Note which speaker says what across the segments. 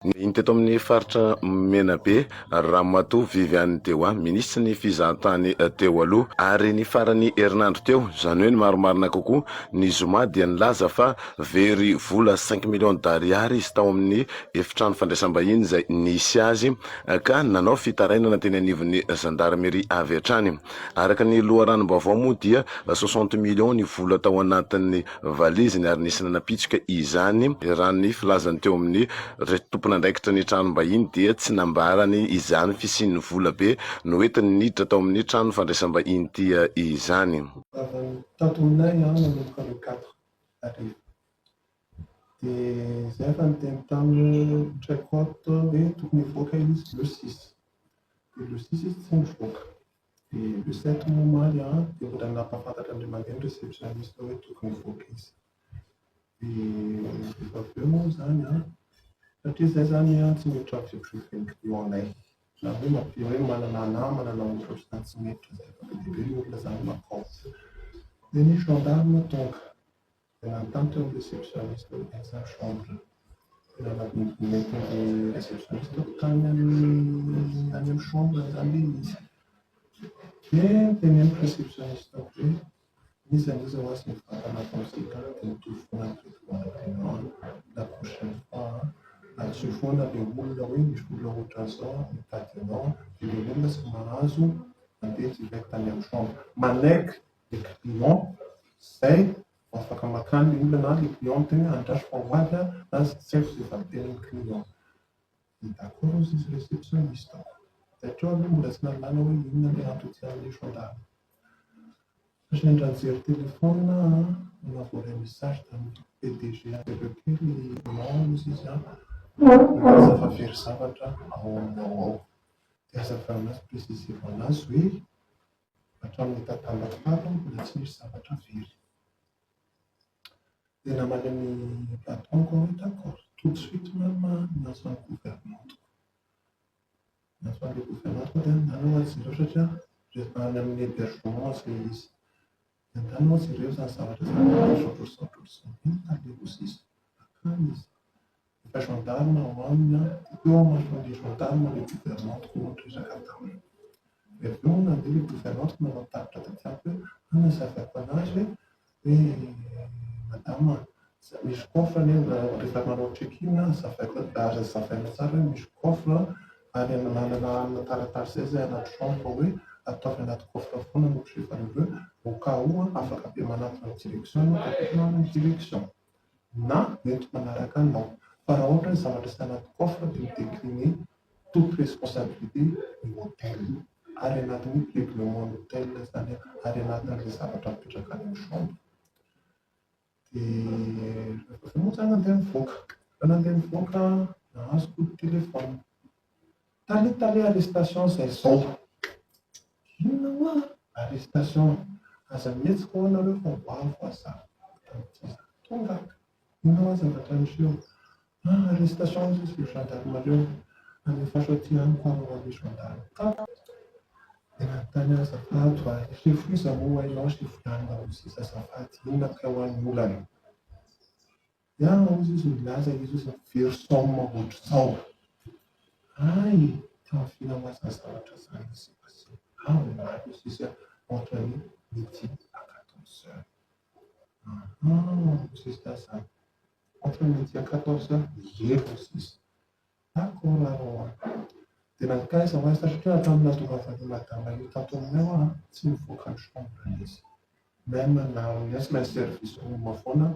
Speaker 1: Ny teto amin'ny faritra Menabe, Ramatoa Viviane teo minisitry ny fizahatany teo aloha, ary ny farany herinandro teo, izany hoe ny marimarina kokoa, ny Zoma dia nilaza fa very vola 5 millions d'ariary izy tao amin'ny efitrano fandraisam-bahiny izay nisy azy, ka nanao fitarainana teny anivon'ny gendarmerie avy hatrany. Araka ny loharanom-baovao moa dia 60 millions ny vola tao anatin'ny valiziny, ary nisy nanapitsika izany raha ny filazany teo amin'ny tompon'andraikitra ny tranom-bahiny dia tsy nambarany izany fisian'ny vola be no entiny niditra tao amin'ny trano fandraisam-bahiny tia izany.
Speaker 2: Tato aminay nanomboka le 4 arivo. Dia izay efa niteny tamin'ny traikoto hoe tokony hivoaka izy le 6. Dia le 6 izy tsy nivoaka. Dia le 7 momaly dia mbola nampahafantatra an'ilay mandeha ny réceptionniste hoe tokony hivoaka izy. Dia efa avy eo moa izany satria izay zany tsy miditra amin'ny fivorin'ny client-nay. Na hoe mapia hoe manana namana na ohatra ohatrany tsy miditra izay fa be ny olona zany makao. Dia ny gendarme tonga dia nanontany teo amin'ny réceptionniste hoe aiza ny chambre. Dia nanadinidiny ny réceptionniste tany amin'ny chambre zany izy. Dia teneniko réceptionniste hoe izy ho azy ny fatana konsulta dia mitovy foana ny la prochaine fois tsy foana le olona hoe misy olona ohatran'izao mitady anao dia le olona tsy mahazo mandeha direct any amin'ny chambre. Manaiky le client izay afaka makany le olona na le client tena andraso fa hoavy na tsy haiko izay vanteniny client. Dia d'accord izy réceptionniste. Satria aloha mbola tsy nahalala hoe inona le entretien-le gendarme. Satria ndranijery telefona navoray message tamin'ny PDG kely non izy aza fa very zavatra ao ao. Dia azavana azy précisevana azy hoe hatramin'ny tatambafaro mbola tsy misy zavatra very. Dia namaly amin'ny patronko hoe d'accord tout de suite même naso ny gouvernante. Naso an'ilay gouvernante dia nanao azy ireo satria any amin'ny hébergement izay izy. Nanao azy ireo zany zavatra saotr'izao tadeko sisa akany izy. Efa gendarme ao aminy eo amasoan'ilay gendarme le gouvernante ko mitresaka taminy. Dia avy eo nandeha le gouvernante nanao taritra tatiako hoe nazavako anazy hoe madama misy coffre rehefa manao check-in zavaina tsara hoe misy coffre ary manana taratasy izay anaty chambre hoe ataovy anaty coffre foana no rehefa au cas où afaka be manatona direction no tapitana amin'ny direction na mety manaraka anao. Fa raha ohatra hoe zavatra tsy anaty coffre dia midécliner toute responsabilité ny hôtel ary anatin'ny règlement d'hôtel zany ary anatin'ilay zavatra mipetraka any amin'ny chambre. Dia rehefa moa zany nandeha mivoaka. Fa nandeha mivoaka nahazo coup de téléphone. Tale arrestation izay izao. Inona hoa arrestation aza mihetsika ho anareo fa hoavo aza. Tonga inona hoa zavatra miseho. Arrestation izy le gendarmereo alefa aty any ko amin'ny gendarme. Dia nanontany azy azafady chef iza moa hainao chef lanina ho sisa azafady inona ka ho an'ny olana. Dia hozy izy milaza izy izy very somme ohatr'izao. Ay tafina ho aza zavatra zany izy passer. Marina izy entre midi à 14 heures. C'est ça. Entre midi à 14 heures, ero izy. D'accord alors. Dia nankaiza ho azy satria hatramin'ny nahatongavan'ny madama io tato aminay tsy mivoaka ny chambre izy. Même na miasy na service room foana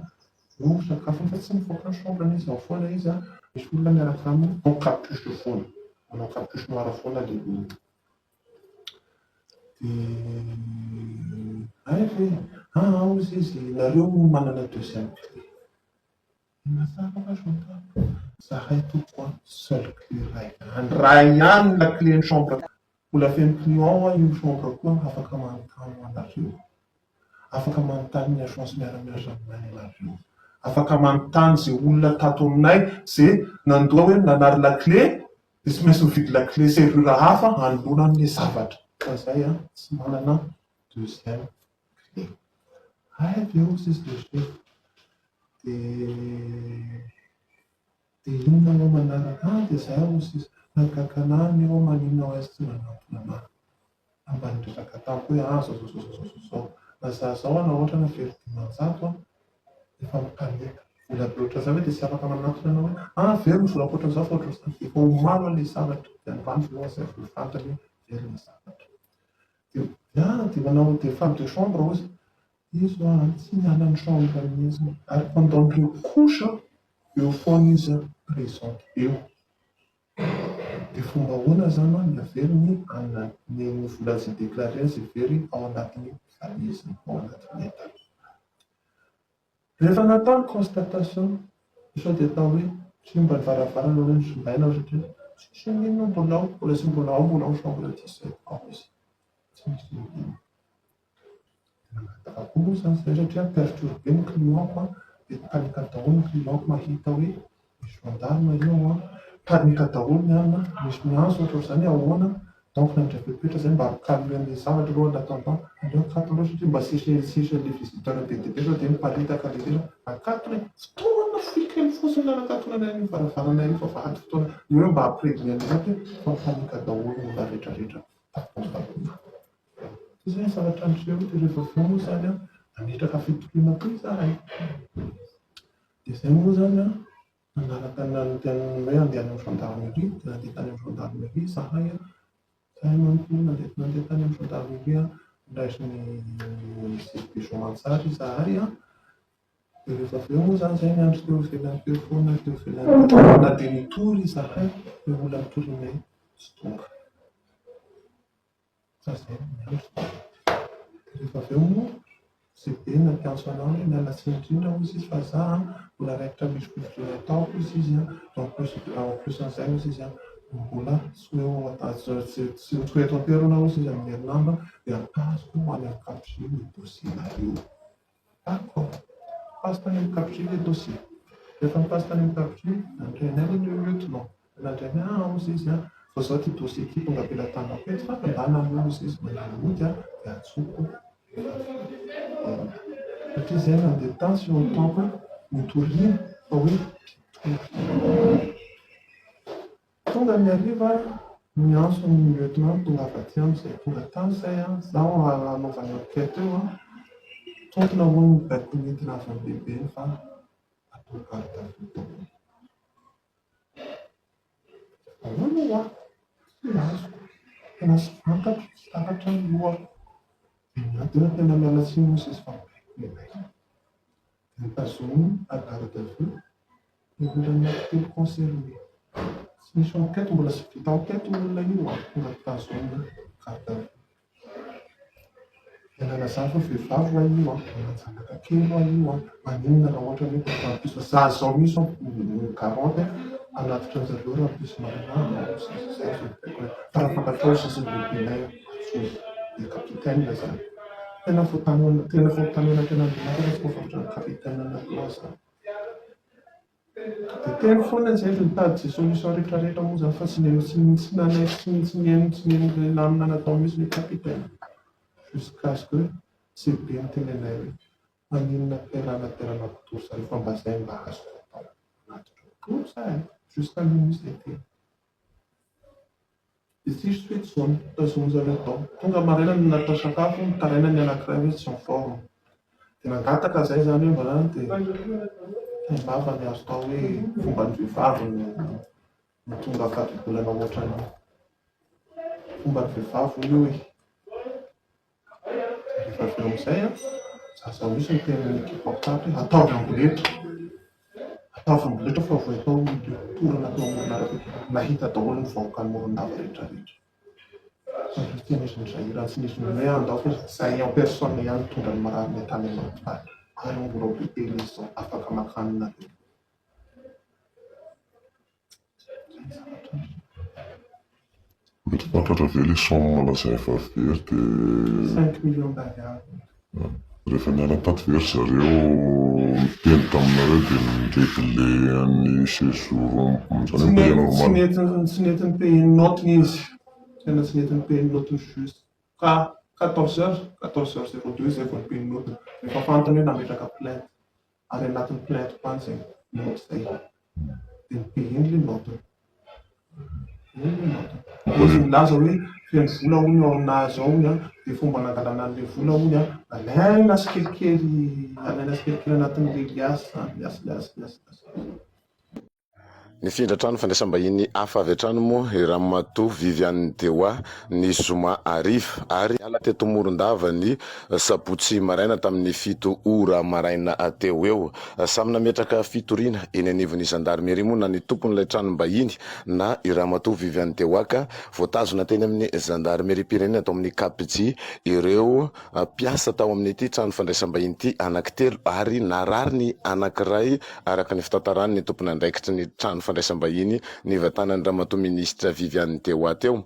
Speaker 2: no sakafo fa tsy mivoaka ny chambre izy ao foana izy misy olona miaraka aminy manao capuche foana. Manao capuche noir foana le olona. Dia ay ve izy nareo manana deuxième clé. Masaka fa gendarme. Zahay tokoa seul clé ray ihany la clé ny chambre. Mbola feno client io chambre koa afaka manontany anareo. Afaka manontany ny agence miara-miasa aminay anareo. Afaka manontany izay olona tato aminay izay nandoa hoe nanary la clé dia tsy maintsy mividy la clé serrure hafa hanoloana an'ilay zavatra. Fa izay tsy manana deuxième clé. Ay ve hozy izy le chef. Dia inona ho manaraka dia izay ozy izy nagakana ny eo maninona ho azy tsy manampona anahy ambany resaka tamiko hoe zao raha zao ana ohatra na very dimanjato efa mikaneka vola be ohatran'izay hoe dia tsy afaka manatona anao hoe very ny vola ohatran'izao fa ohatran'izany efa homalo ilay zavatra dia androany voa izay vao fantany hoe very ny zavatra dia manao dia femme de chambre ozy izy tsy miala ny chambre mihitsy ary pendant-reo kosa eo foana izy présente eo dia fomba ahoana zany ny avery ny vola tsy déclaré azy very ao anatin'ny valiziny ao anatin'ny entana. Rehefa natao ny constatation sao dia atao hoe simba ny varavarana hoe nisombaina satria tsisy inona mbola sy mbola ao chambre ty izay ao izy tsy misy inona. Nangataka koa moa izany izay satria perturbe ny clientko dia panika daholo ny clientko mahita hoe misy gendarme io panika daholo ny alina misy miantso ohatr'izany ahoana donc nandray pepetra izay mba mikaly an'ilay zavatra aloha natao andreo akato aloha satria mba sisy le visiteur be dia be sao dia miparitaka lehibe akato hoe fotoana foikely fotsiny nanakatona ny varavarana io fa vady fotoana io hoe mba hampireviny an'izany hoe fa panika daholo ny olona rehetrarehetra tapon'ny izay zavatra andreo dia rehefa aveo moa izany nametraka fitokina koa izahay dia izay moa zany nanaraka nandeha hoe andeha any amin'ny gendarmerie dia nandeha tany amin'ny gendarmerie izahay zahay nandeha tany amin'ny gendarmerie ndraisin'ny CP Mantsary izahay dia rehefa aveo moa zany izay niandry teo ivelany teo foana teo ivelany na dia nitory izahay hoe olona mitorinay tsy tonga zay niandry rehefa aveo moa CP nampiantso anao hoe miala tsiny indrindra hozy izy fa za mbola raikitra misy contrôle ataoko izy izy donc plus an'izay hozy izy mbola tsy hoe eto am-piarona hozy izy amin'ny herinandro dia ampazoko ho any amin'ny capier ny dossier-nareo. D'accord, passe tany amin'ny capier le dossier. Rehefa mipasse tany amin'ny capier nandrainay le lieutenant nandrainay hozy izy fa zao ty dossier ty tonga ampelantanako eto fa ambana amin'ny hozy izy manamody dia atsoko satria izay nandeha tany sy otanko mitoriana fa hoe tonga ny hariva miantso ny lieutenant tonga avy aty amin'izay tonga tany izay zaho anaovany enquête eo tompona hono mibaiky nentina avy amin'ny lehibe fa atao garde à vue daholo. Ahoana ho aho tsy azoko tena sy fantatro tsy takatra ny lohako dia tena miala tsiny moa izy fa nitazominy à garde à vue dia mbola nankitelo concerné tsy misy enquête mbola sy vita enquête olona io tonga tazominy garde à vue nalaza fa vehivavy io manjanaka kely io maninona raha ohatra hoe rahampiso za zao misy garante anatitra an'zareo rahampiso marina zay fa raha fantatrao sy lehibenay dia kapitaine zany tena fotanona tena dinaka tsy voafavitra ny kapitaine anatloha zany dia teny foana izay mitady zay solution rehetrarehetra moa zany fa tsy nanaiky tsy neny namina natao misy le kapitaine jusqu'à ce que c'est bien tenenay hoe maninona terana kotory zany fa mba zay mba azo atao anatitra zay jusqu'à minuit zay teny dia tsisy hoe tsy zao nitazony zareo tao tonga maraina natao sakafo mitaraina ny anankiray hoe tsy miforme dia nangataka zay zany hoe mbalany dia mbava ny azo tao hoe fomba ny vehivavy ny tonga fatibolana ohatrany fomba ny vehivavy io hoe rehefa avy eo amin'izay zaho misy ny tenin'ny équipe apart hoe ataovy amboletra fa voa atao porana atao amoronaraka nahita daholo ny vahoaka ny morondava rehetrarehetra fa tsy nisy ny zahirany tsy nisy ny hoe andao fa zay en personne ihany tonga ny marary ny tany amanifaly ary mbola hôpitely izy zao afaka makanina
Speaker 3: mety fantatra ve le somme malaza efa very dia
Speaker 2: 5 millions d'ariary
Speaker 3: rehefa niala tato very zareo miteny taminareo dia niregle an'ny séjour zany hoe paye normal
Speaker 2: tsy nety ny paye notiny izy tena tsy nety ny paye notiny juste ka 14h02 zay vao ny paye notiny rehefa fantany hoe nametraka plainte ary anatin'ny plainte koa zay noty zay dia ny paye iny le notiny izy milaza hoe feno vola hoy ao aminazy ao iny a de fomba nangalana an'le vola hoy a alaina sikelikely anatin'le liasy.
Speaker 1: Ny findra trano fandraisam-bahiny hafa avy hatrano moa i Ramatoa Viviane Teoa ny zoma ariva ary ala teto Morondava ny sabotsy maraina tamin'ny 7 ora maraina teo eo. Samy nametraka fitoriana eny anivon'ny gendarmerie moa na ny tompon'ilay tranom-bahiny na i Ramatoa Viviane Teoa ka voatazona teny amin'ny gendarmerie pirenena atao amin'ny KPJ ireo mpiasa tao amin'ny ity trano fandraisam-bahiny ity anankitelo ary narary ny anankiray araka ny fitantarany ny tompony andraikitry ny trano fandraisam-bahiny ny vatanan'ny Ramatoa Ministra Viviane Teoa teo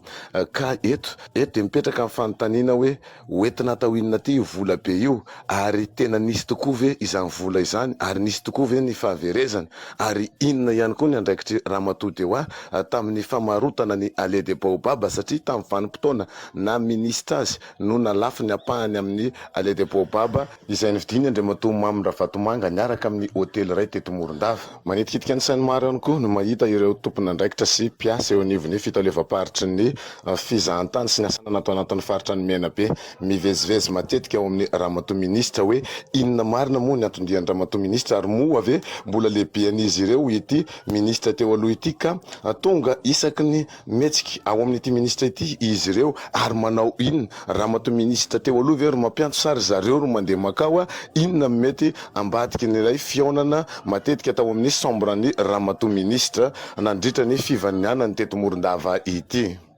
Speaker 1: ka eto de mipetraka amin'ny fanontaniana hoe hoentina atao inona ty vola be io ary tena nisy tokoa ve izany vola izany ary nisy tokoa ve ny fahaverezany ary inona ihany koa ny andraikitry Ramatoa Teoa tamin'ny famarotana ny Allée des Baobabs satria tamin'ny vanim-potoana na ministra azy no nalafy ny apahany amin'ny Allée des Baobabs izay nividiny Andriamatoa Mamy Ravatomanga niaraka amin'ny hôtely iray teto Morondava. Manetikitika ny sainy maro ihany koa no mahita ireo tompony andraikitra sy mpiasa eo anivon'ny fitalevam-paritry ny fizahan-tany sy ny asana natao anatin'ny faritra ny Menabe mivezivezy matetika ao amin'ny Ramatoa Ministra hoe inona marina moa ny antondian'ny Ramatoa Ministra ary moa ave mbola lehibe an'izy ireo ity ministra teo aloha ity ka tonga isaky ny metsika ao amin'ity ministra ity izy ireo ary manao inona Ramatoa Ministra teo aloha ve ro mampiantso sary zareo ro mandeha makao inona mety ambadiky ny iray fiaonana matetika tao amin'ny chambre ny Ramatoa Ministra nandritra ny fivanianany teto Morondava ity.